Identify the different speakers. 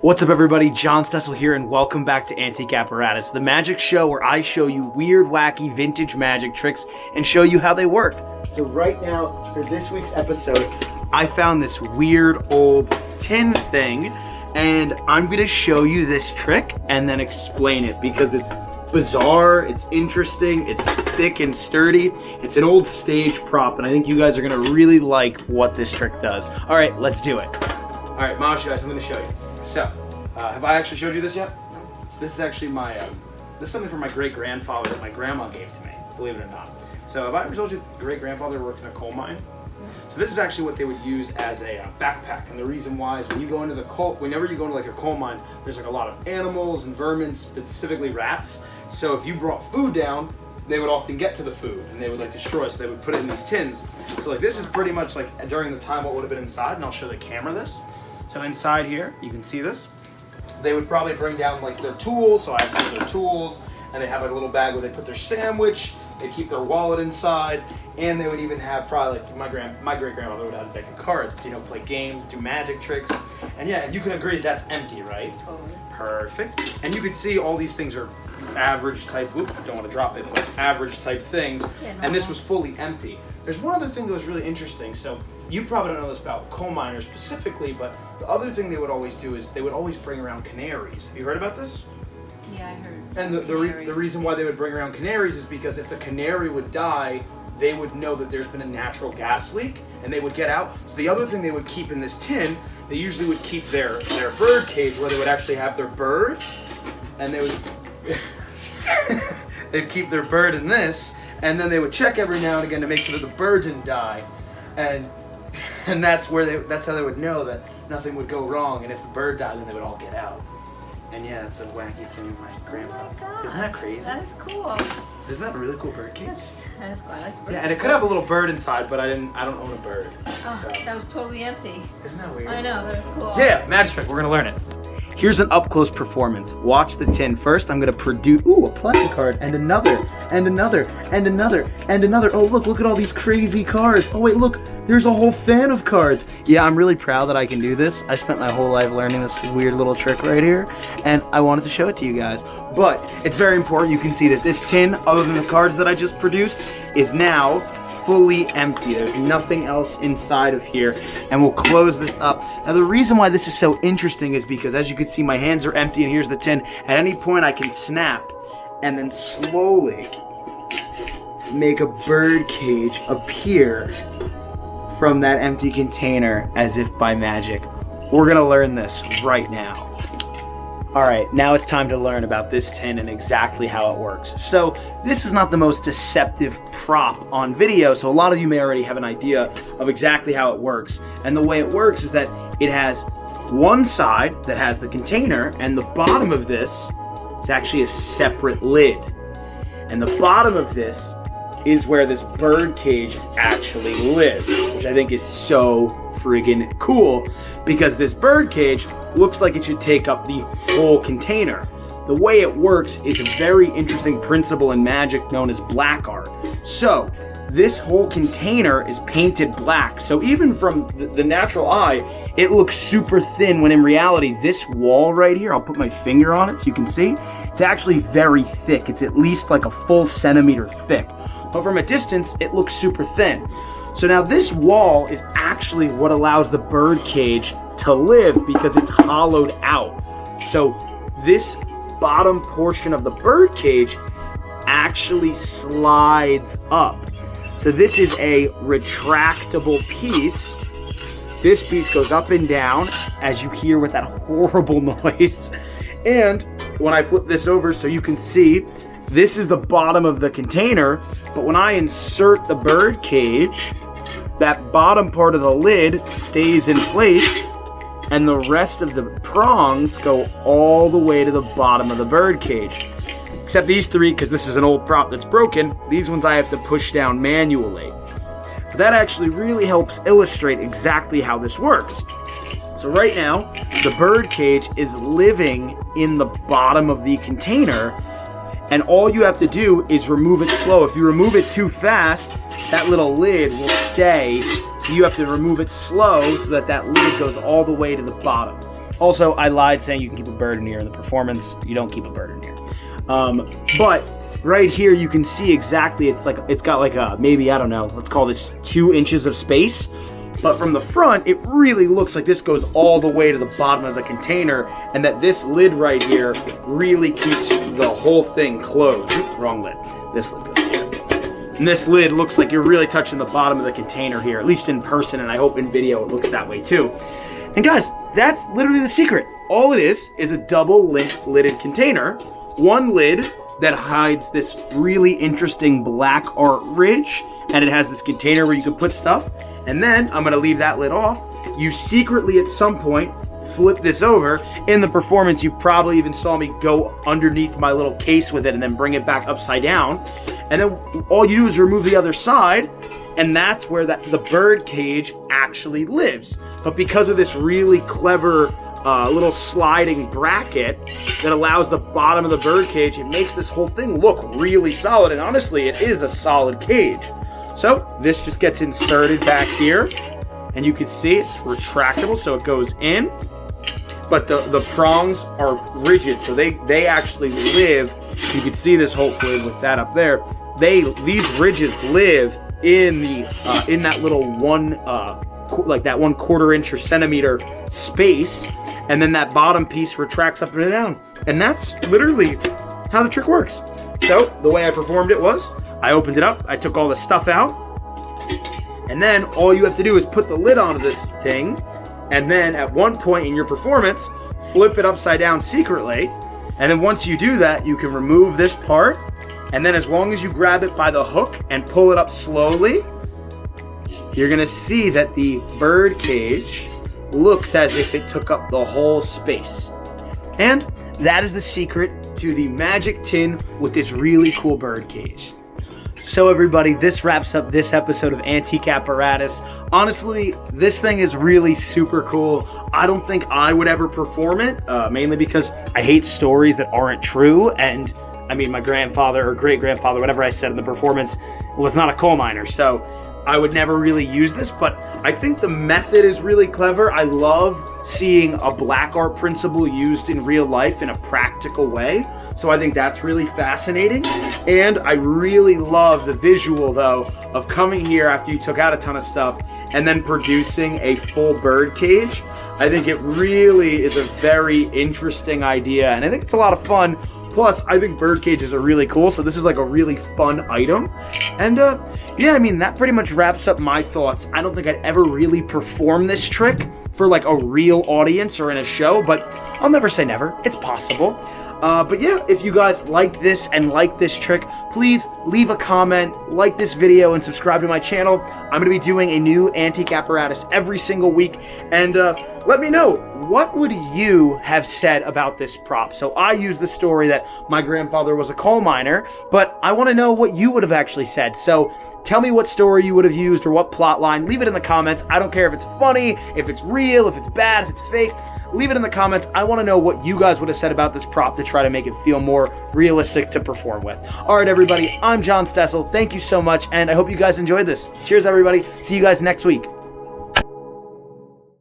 Speaker 1: What's up, everybody? John Stessel here, and welcome back to Antique Apparatus, the magic show where I show you weird, wacky, vintage magic tricks and show you how they work. So right now, for this week's episode, I found this weird old tin thing, and I'm going to show you this trick and then explain it because it's bizarre, it's interesting, it's thick and sturdy. It's an old stage prop, and I think you guys are going to really like what this trick does. All right, let's do it. All right, Mom, you guys, I'm going to show you. So, have I actually showed you this yet? So this is actually my, this is something from my great-grandfather that my grandma gave to me, believe it or not. So have I ever told you great-grandfather worked in a coal mine? So this is actually what they would use as a backpack, and the reason why is when you go into the whenever you go into like a coal mine, there's like a lot of animals and vermin, specifically rats. So if you brought food down, they would often get to the food and they would like destroy it, so they would put it in these tins. So like this is pretty much like during the time what would have been inside, and I'll show the camera this. So inside here, you can see this. They would probably bring down like their tools, so I have some of their tools, and they have like a little bag where they put their sandwich, they keep their wallet inside, and they would even have probably like my great-grandmother would have a deck of cards, you know, play games, do magic tricks. And yeah, you can agree that's empty, right?
Speaker 2: Totally.
Speaker 1: Perfect. And you can see all these things are average type, don't want to drop it, but average type things.
Speaker 2: Yeah,
Speaker 1: and this was fully empty. There's one other thing that was really interesting. So you probably don't know this about coal miners specifically, but the other thing they would always do is they would always bring around canaries. Have you heard about this?
Speaker 2: Yeah, I heard.
Speaker 1: And the reason why they would bring around canaries is because if the canary would die, they would know that there's been a natural gas leak and they would get out. So the other thing they would keep in this tin, they usually would keep their bird cage where they would actually have their bird, and they would they'd keep their bird in this, and then they would check every now and again to make sure that the bird didn't die, and that's how they would know that nothing would go wrong, and if the bird died, then they would all get out. And yeah, it's a wacky thing my grandpa.
Speaker 2: Oh my God.
Speaker 1: Isn't that crazy?
Speaker 2: That is cool.
Speaker 1: Isn't that a really cool bird cage?
Speaker 2: That is cool. I like the bird.
Speaker 1: Yeah, and it could have a little bird inside, but I don't own a bird.
Speaker 2: Oh,
Speaker 1: So.
Speaker 2: that was totally empty.
Speaker 1: Isn't that weird?
Speaker 2: I know, that was cool.
Speaker 1: Yeah, magic trick. We're gonna learn it. Here's an up-close performance. Watch the tin. First, I'm gonna produce, a plastic card, and another, and another, and another, and another. Oh, look at all these crazy cards. Oh wait, look, there's a whole fan of cards. Yeah, I'm really proud that I can do this. I spent my whole life learning this weird little trick right here, and I wanted to show it to you guys. But it's very important. You can see that this tin, other than the cards that I just produced, is now fully empty. There's nothing else inside of here, and we'll close this up. Now the reason why this is so interesting is because, as you can see, my hands are empty and here's the tin. At any point I can snap and then slowly make a bird cage appear from that empty container as if by magic. We're gonna learn this right now. Alright, now it's time to learn about this tin and exactly how it works. So, this is not the most deceptive prop on video, so a lot of you may already have an idea of exactly how it works. And the way it works is that it has one side that has the container, and the bottom of this is actually a separate lid. And the bottom of this is where this bird cage actually lives, which I think is so friggin' cool, because this bird cage looks like it should take up the whole container. The way it works is a very interesting principle in magic known as black art. So this whole container is painted black, so even from the natural eye it looks super thin, when in reality this wall right here, I'll put my finger on it so you can see, it's actually very thick. It's at least like a full centimeter thick, but from a distance it looks super thin. So now this wall is actually what allows the bird cage to live, because it's hollowed out. So this bottom portion of the bird cage actually slides up. So this is a retractable piece. This piece goes up and down, as you hear with that horrible noise. And when I flip this over so you can see, this is the bottom of the container, but when I insert the bird cage, that bottom part of the lid stays in place, and the rest of the prongs go all the way to the bottom of the bird cage. Except these three, because this is an old prop that's broken, these ones I have to push down manually. But that actually really helps illustrate exactly how this works. So right now, the bird cage is living in the bottom of the container, and all you have to do is remove it slow. If you remove it too fast, that little lid will stay. So you have to remove it slow so that that lid goes all the way to the bottom. Also, I lied saying you can keep a bird in here in the performance. You don't keep a bird in here. But right here you can see exactly, it's got like a, maybe, I don't know, let's call this 2 inches of space. But from the front, it really looks like this goes all the way to the bottom of the container, and that this lid right here really keeps the whole thing closed. Oops, wrong lid. This lid goes here. And this lid looks like you're really touching the bottom of the container here, at least in person, and I hope in video it looks that way too. And guys, that's literally the secret. All it is a double lidded container. One lid that hides this really interesting black art ridge, and it has this container where you can put stuff. And then I'm gonna leave that lid off. You secretly at some point flip this over. In the performance, you probably even saw me go underneath my little case with it and then bring it back upside down. And then all you do is remove the other side, and that's where the bird cage actually lives. But because of this really clever little sliding bracket that allows the bottom of the bird cage, it makes this whole thing look really solid. And honestly, it is a solid cage. So this just gets inserted back here, and you can see it's retractable, so it goes in. But the prongs are rigid, so they actually live. You can see this hopefully with that up there. These ridges live in that little like that 1/4 inch or centimeter space, and then that bottom piece retracts up and down. And that's literally how the trick works. So the way I performed it was, I opened it up, I took all the stuff out, and then all you have to do is put the lid onto this thing, and then at one point in your performance, flip it upside down secretly, and then once you do that, you can remove this part, and then as long as you grab it by the hook and pull it up slowly, you're gonna see that the bird cage looks as if it took up the whole space. And that is the secret to the magic tin with this really cool bird cage. So everybody, this wraps up this episode of Antique Apparatus. Honestly, this thing is really super cool. I don't think I would ever perform it, mainly because I hate stories that aren't true. And I mean, my grandfather or great-grandfather, whatever I said in the performance, was not a coal miner. So I would never really use this, but I think the method is really clever. I love seeing a black art principle used in real life in a practical way. So I think that's really fascinating. And I really love the visual though of coming here after you took out a ton of stuff and then producing a full bird cage. I think it really is a very interesting idea, and I think it's a lot of fun. Plus, I think bird cages are really cool, so this is like a really fun item. And yeah, I mean, that pretty much wraps up my thoughts. I don't think I'd ever really perform this trick for like a real audience or in a show, but I'll never say never. It's possible. But yeah, if you guys liked this and like this trick, please leave a comment, like this video, and subscribe to my channel. I'm going to be doing a new antique apparatus every single week, and let me know, what would you have said about this prop? So I used the story that my grandfather was a coal miner, but I want to know what you would have actually said. So tell me what story you would have used or what plot line. Leave it in the comments. I don't care if it's funny, if it's real, if it's bad, if it's fake. Leave it in the comments. I want to know what you guys would have said about this prop to try to make it feel more realistic to perform with. All right, everybody, I'm John Stessel. Thank you so much, and I hope you guys enjoyed this. Cheers, everybody. See you guys next week.